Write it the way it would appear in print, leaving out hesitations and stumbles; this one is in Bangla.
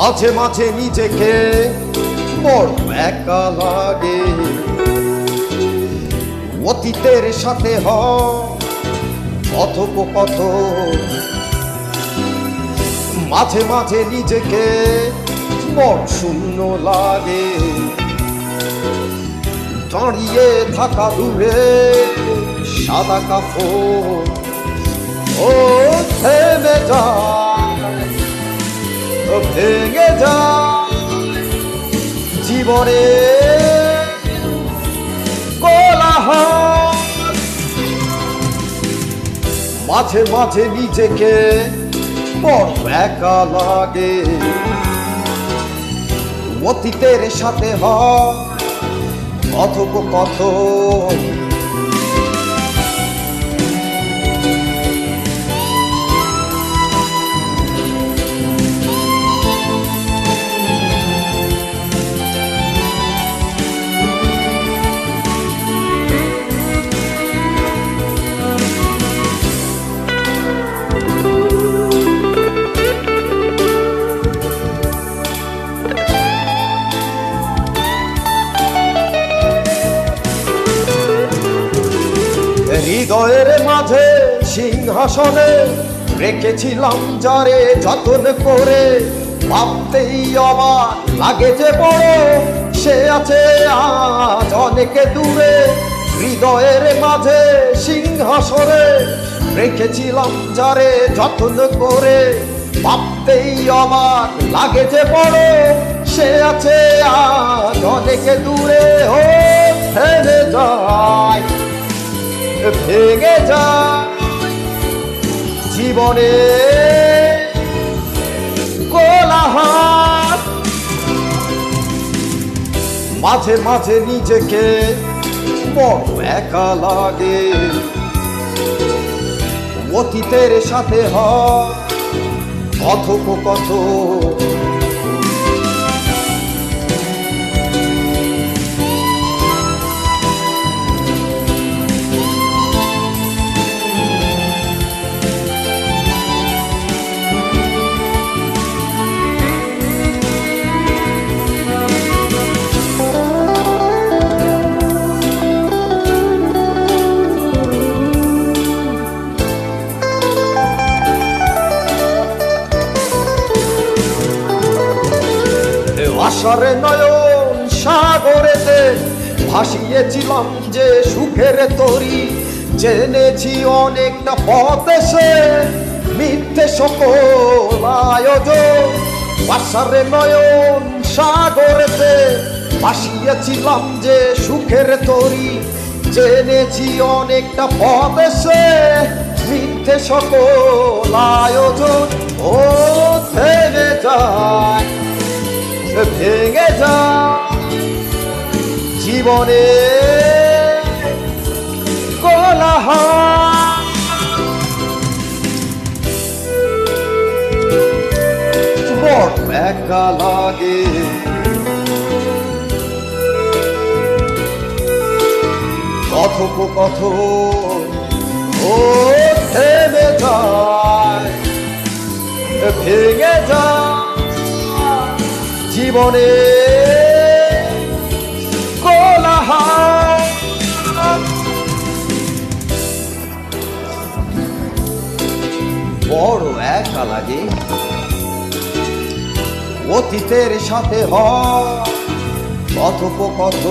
মাঝে মাঝে নিজেকে বড় একা লাগে, অতীতের সাথে কথোপকথন। মাঝে মাঝে নিজেকে বড় শূন্য লাগে, দাঁড়িয়ে থাকা দূরে সাদা কাপড়। ও থেমে যায়, ভেঙে যায় জীবনে কোলাহল। মাঝে মাঝে নিজেকে বড় একা লাগে, অতীতের সাথে কথোপকথন। হৃদয়ের মাঝে সিংহাসনে রেখেছিলাম যারে যতন করে, ভাবতেই অবাক লাগে যে বড় সে আছে আজ অনেকে দূরে। হৃদয়ের মাঝে সিংহাসনে রেখেছিলাম যারে যতন করে, ভাবতেই অবাক লাগে যে বড় সে আছে আজ অনেকে দূরে। ও থেমে যায়, ভেঙে যায় জীবনে কোলাহল। মাঝে মাঝে নিজেকে বড় একা লাগে, অতীতের সাথে কথোপকথন। আশার নয়ন সাগরেতে ভাসিয়েছিলাম যে সুখের তরি, জেনেছি অনেকটা পথ এসে মিথ্যে সকল আয়োজন। আশার নয়ন সাগরেতে ভাসিয়েছিলাম যে সুখের তরি, জেনেছি অনেকটা পথ এসে মিথ্যে সকল আয়োজন। ও থেমে যায়, ভেঙে যায় জীবনে কোলাহল। বড় একা লাগে, কথোপকথন। ও থেমে যায়, ভেঙে যায় জীবনে কোলাহল। বড় একা লাগে, অতীতের সাথে কথোপকথন।